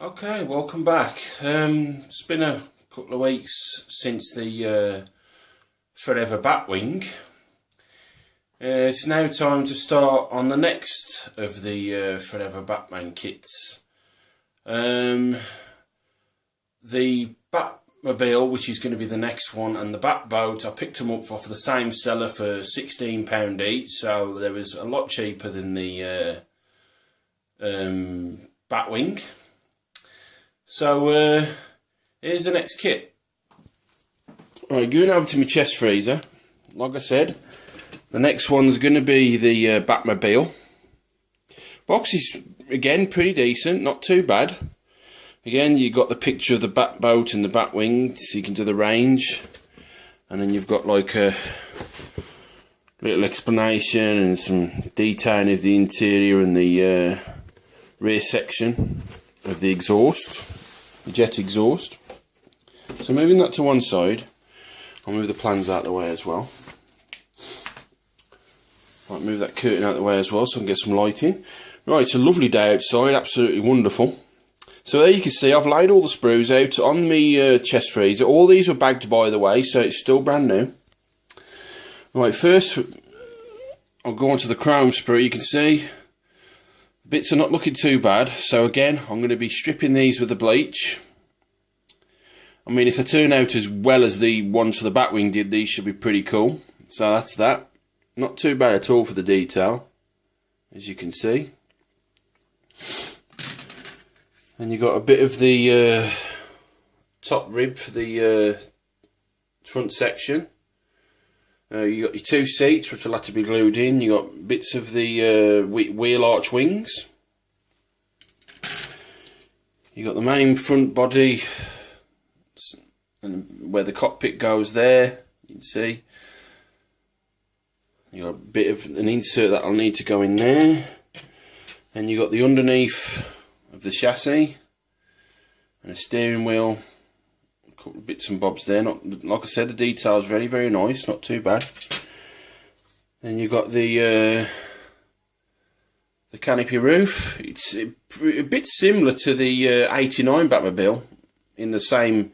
Okay, welcome back. It's been a couple of weeks since the Forever Batwing. It's now time to start on the next of the Forever Batman kits. The Batmobile, which is going to be the next one, and the Batboat, I picked them up off the same seller for £16 each, so they was a lot cheaper than the Batwing. So here's the next kit. Right, going over to my chest freezer. Like I said, the next one's going to be the Batmobile. Box is again pretty decent, not too bad. Again, you got the picture of the Batboat and the Batwing, so you can do the range, and then you've got like a little explanation and some detailing of the interior and the rear section of the exhaust, the jet exhaust. So moving that to one side, I'll move the plans out of the way as well. Right, move that curtain out of the way as well so I can get some lighting. Right, it's a lovely day outside, absolutely wonderful. So there you can see I've laid all the sprues out on my chest freezer. All these were bagged, by the way, so it's still brand new. Right, first I'll go on to the chrome sprue. You can see bits are not looking too bad, so again I'm going to be stripping these with the bleach. I mean, if they turn out as well as the ones for the Batwing did, these should be pretty cool. So that's that. Not too bad at all for the detail, as you can see. And you got a bit of the top rib for the front section. You got your two seats, which will have to be glued in. You got bits of the wheel arch wings. You got the main front body, and where the cockpit goes there. You can see. You got a bit of an insert that'll need to go in there. And you got the underneath of the chassis and a steering wheel. A couple of bits and bobs there. Not, like I said, the detail's very, very nice, not too bad. Then you've got the canopy roof. It's a bit similar to the 89 Batmobile, in the same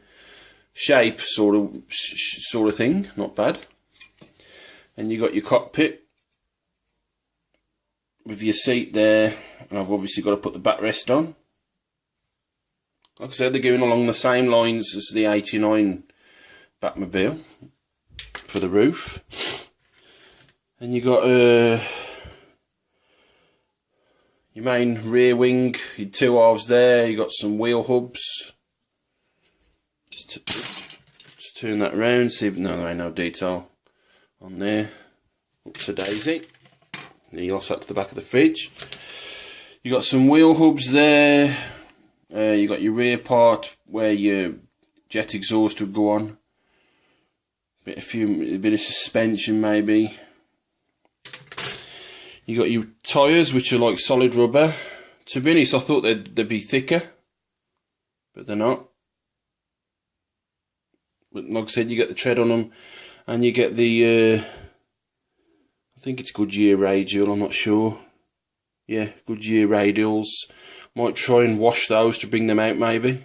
shape, sort of thing. Not bad. And you got your cockpit with your seat there, and I've obviously got to put the backrest on. Like I said, they're going along the same lines as the 89 Batmobile for the roof. And you got your main rear wing, your two halves there. You got some wheel hubs. Just turn that around. See, no, there ain't no detail on there. Up to daisy. Then you lost that to the back of the fridge. You got some wheel hubs there. You got your rear part where your jet exhaust would go on. A bit of suspension maybe. You got your tyres, which are like solid rubber. To be honest, I thought they'd be thicker, but they're not. But like I said, you get the tread on them, and you get the I think it's Goodyear radial, I'm not sure. Yeah, Goodyear radials. Might try and wash those to bring them out maybe.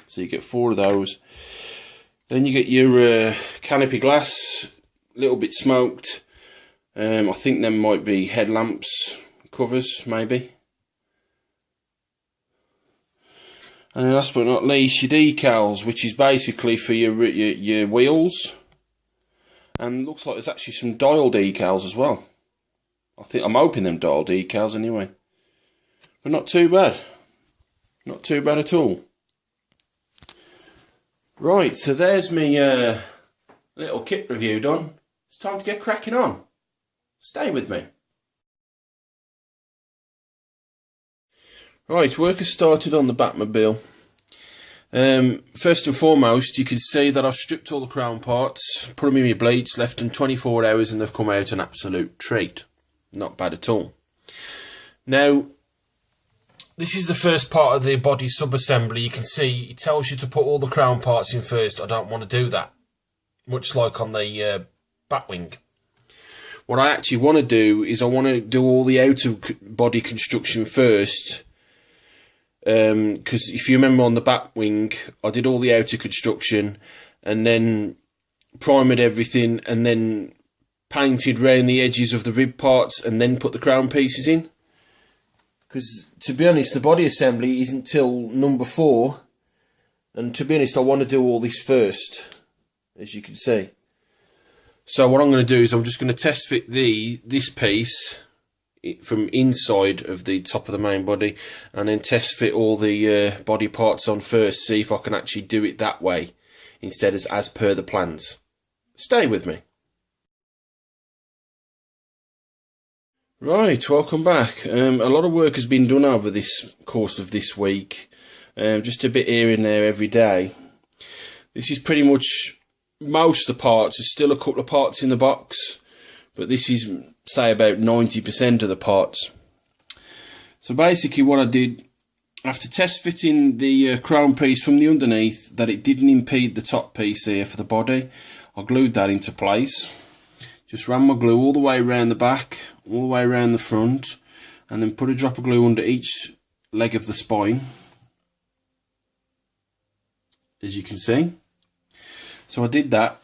So you get 4 of those. Then you get your canopy glass, a little bit smoked. I think them might be headlamps covers maybe. And then last but not least, your decals, which is basically for your wheels. And looks like there's actually some dial decals as well. I'm hoping them dial decals anyway. But not too bad. Not too bad at all. Right, so there's me little kit review done. It's time to get cracking on. Stay with me. Right, work has started on the Batmobile. First and foremost, you can see that I've stripped all the crown parts, put them in my bleach, left them 24 hours, and they've come out an absolute treat. Not bad at all. Now, this is the first part of the body sub-assembly. You can see it tells you to put all the crown parts in first. I don't want to do that, much like on the Batwing. What I actually want to do is I want to do all the outer body construction first, because if you remember on the Batwing, I did all the outer construction and then primed everything and then painted round the edges of the rib parts and then put the crown pieces in. Because to be honest, the body assembly isn't till number 4, and to be honest, I want to do all this first, as you can see. So what I'm going to do is I'm just going to test fit this piece from inside of the top of the main body, and then test fit all the body parts on first, see if I can actually do it that way instead as per the plans. Stay with me. Right, welcome back. A lot of work has been done over this course of this week, just a bit here and there every day. This is pretty much most of the parts. There's still a couple of parts in the box, but this is, say, about 90% of the parts. So basically what I did, after test fitting the crown piece from the underneath, that it didn't impede the top piece here for the body, I glued that into place. Just ran my glue all the way around the back, all the way around the front, and then put a drop of glue under each leg of the spine, as you can see. So I did that.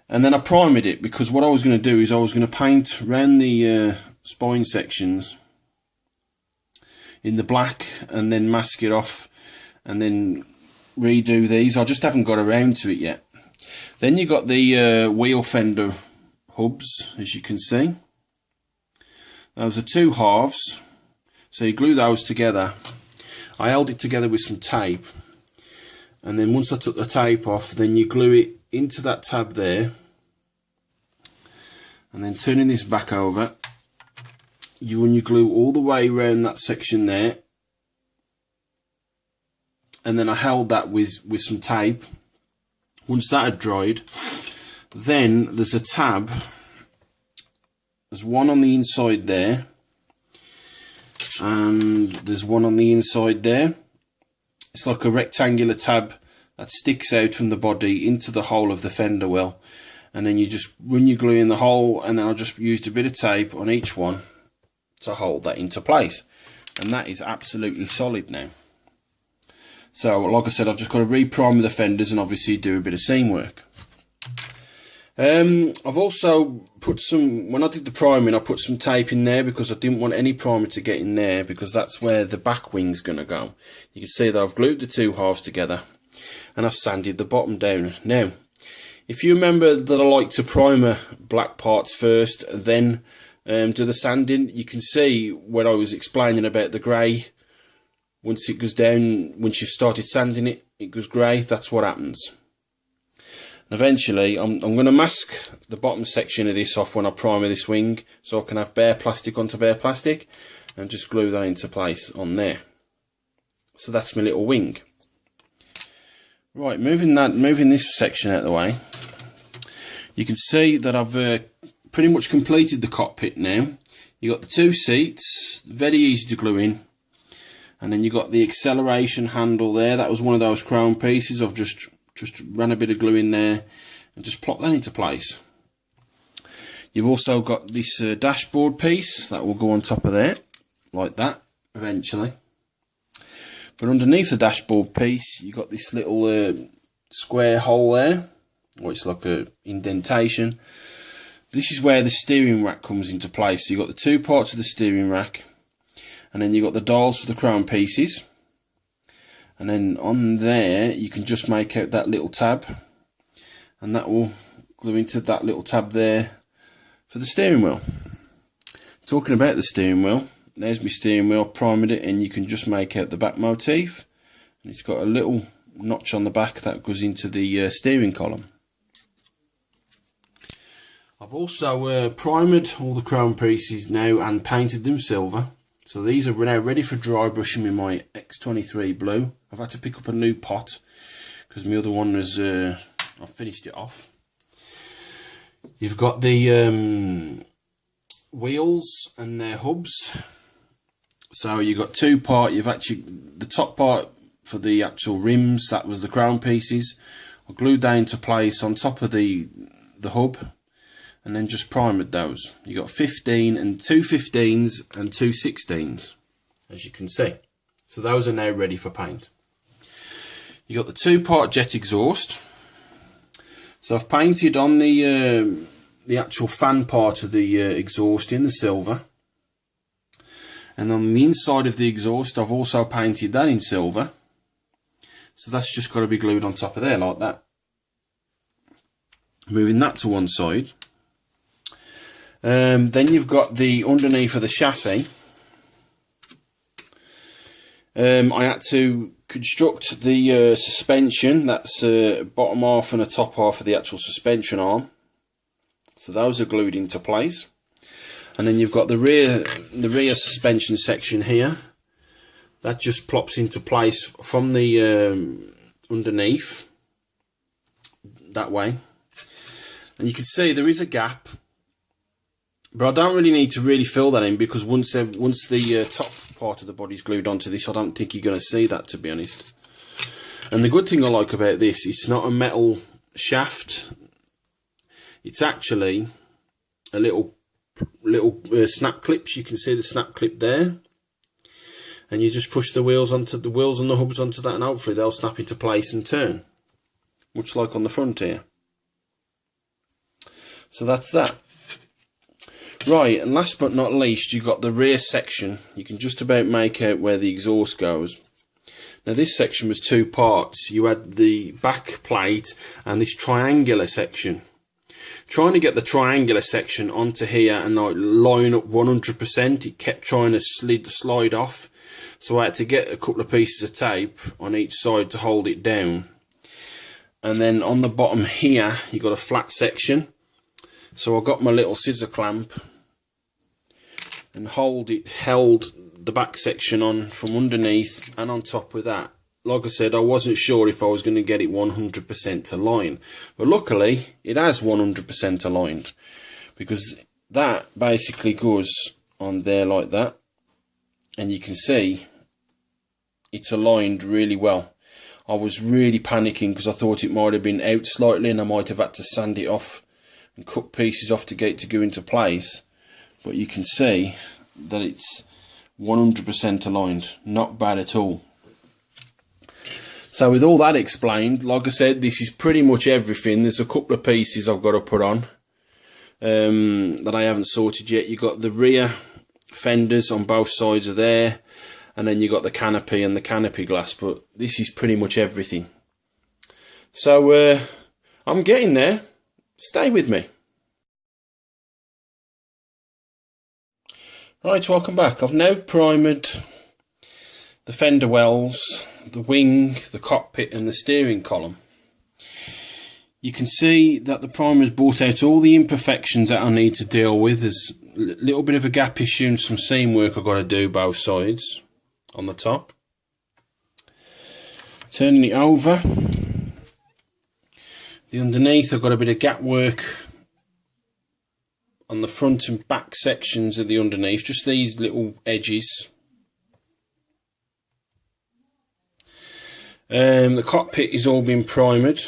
And then I primed it, because what I was going to do is I was going to paint around the spine sections in the black and then mask it off and then redo these. I just haven't got around to it yet. Then you got the wheel fender hubs, as you can see. Those are 2 halves, so you glue those together. I held it together with some tape, and then once I took the tape off, then you glue it into that tab there. And then turning this back over, when you glue all the way around that section there, and then I held that with some tape. Once that had dried, then there's a tab. There's one on the inside there, and there's one on the inside there. It's like a rectangular tab that sticks out from the body into the hole of the fender well. And then you just run your glue in the hole, and then I just used a bit of tape on each one to hold that into place. And that is absolutely solid now. So, like I said, I've just got to re-prime the fenders and obviously do a bit of seam work. I've also put some, when I did the priming, I put some tape in there because I didn't want any primer to get in there, because that's where the back wing's going to go. You can see that I've glued the 2 halves together and I've sanded the bottom down. Now, if you remember that I like to primer black parts first, then do the sanding, you can see when I was explaining about the grey, once it goes down, once you've started sanding it, it goes grey. That's what happens. And eventually, I'm going to mask the bottom section of this off when I primer this wing, so I can have bare plastic onto bare plastic, and just glue that into place on there. So that's my little wing. Right, moving this section out of the way, you can see that I've pretty much completed the cockpit now. You got the 2 seats, very easy to glue in, and then you got the acceleration handle there. That was one of those crown pieces. I've just ran a bit of glue in there and just plop that into place. You've also got this dashboard piece that will go on top of there, like that, eventually. But underneath the dashboard piece, you've got this little square hole there, or it's like a indentation. This is where the steering rack comes into place. So you've got the 2 parts of the steering rack, and then you've got the dials for the crown pieces. And then on there, you can just make out that little tab, and that will glue into that little tab there for the steering wheel. Talking about the steering wheel, there's my steering wheel, primed it, and you can just make out the back motif. And it's got a little notch on the back that goes into the steering column. I've also primed all the crown pieces now and painted them silver. So these are now ready for dry brushing with my X23 blue. I've had to pick up a new pot because my other one was, I finished it off. You've got the wheels and their hubs. So you've got 2 parts. You've actually, the top part for the actual rims, that was the crown pieces. I glued that into place on top of the hub, and then just primed those. You got 15 and 2 15s and 2 16s, as you can see. So those are now ready for paint. You got the 2-part jet exhaust. So I've painted on the actual fan part of the exhaust in the silver. And on the inside of the exhaust I've also painted that in silver. So that's just got to be glued on top of there like that. Moving that to one side. Then you've got the underneath of the chassis. I had to construct the suspension. That's bottom half and the top half of the actual suspension arm. So those are glued into place. And then you've got the rear suspension section here. That just plops into place from the underneath that way. And you can see there is a gap, but I don't really need to really fill that in, because once the top part of the body's glued onto this, I don't think you're going to see that, to be honest. And the good thing I like about this, it's not a metal shaft. It's actually a little snap clips. You can see the snap clip there, and you just push the wheels and the hubs onto that, and hopefully they'll snap into place and turn, much like on the front here. So that's that. Right, and last but not least, you've got the rear section. You can just about make out where the exhaust goes. Now this section was 2 parts. You had the back plate and this triangular section. Trying to get the triangular section onto here and like line up 100%, it kept trying to slide off. So I had to get a couple of pieces of tape on each side to hold it down. And then on the bottom here, you got a flat section. So I got my little scissor clamp and held the back section on from underneath and on top with that. Like I said, I wasn't sure if I was going to get it 100% aligned, but luckily it has 100% aligned, because that basically goes on there like that, and you can see it's aligned really well. I was really panicking because I thought it might have been out slightly and I might have had to sand it off and cut pieces off to get it to go into place, but you can see that it's 100% aligned. Not bad at all. So with all that explained, like I said, this is pretty much everything. There's a couple of pieces I've got to put on that I haven't sorted yet. You've got the rear fenders on both sides of there, and then you've got the canopy and the canopy glass, but this is pretty much everything. So I'm getting there. Stay with me. Right, welcome back. I've now primed the Fender Wells, the wing, the cockpit and the steering column. You can see that the primer's brought out all the imperfections that I need to deal with. There's a little bit of a gap issue and some seam work I've got to do both sides on the top. Turning it over, the underneath I've got a bit of gap work on the front and back sections of the underneath, just these little edges. The cockpit is all been primed.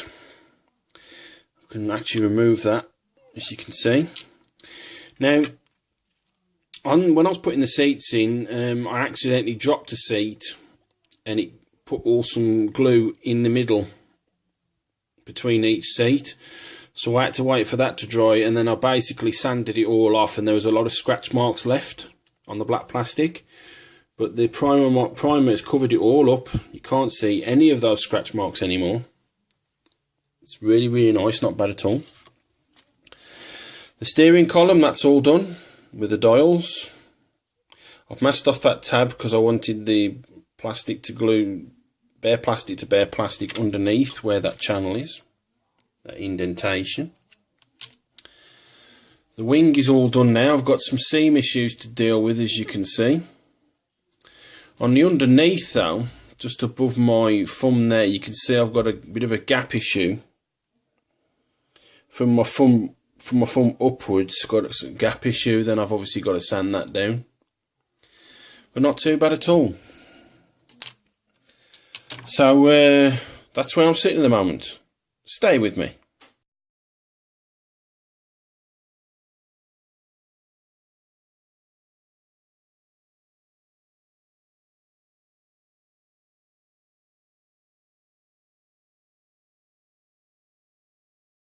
I can actually remove that, as you can see. Now, when I was putting the seats in, I accidentally dropped a seat and it put some glue in the middle between each seat. So I had to wait for that to dry, and then I basically sanded it all off, and there was a lot of scratch marks left on the black plastic. But the primer has covered it all up. You can't see any of those scratch marks anymore. It's really, really nice, not bad at all. The steering column, that's all done with the dials. I've masked off that tab because I wanted the plastic to glue bare plastic to bare plastic underneath where that channel is, that indentation. The wing is all done now. I've got some seam issues to deal with, as you can see. On the underneath though, just above my thumb there, you can see I've got a bit of a gap issue. From my thumb upwards, got a gap issue, then I've obviously got to sand that down. But not too bad at all. So that's where I'm sitting at the moment. Stay with me.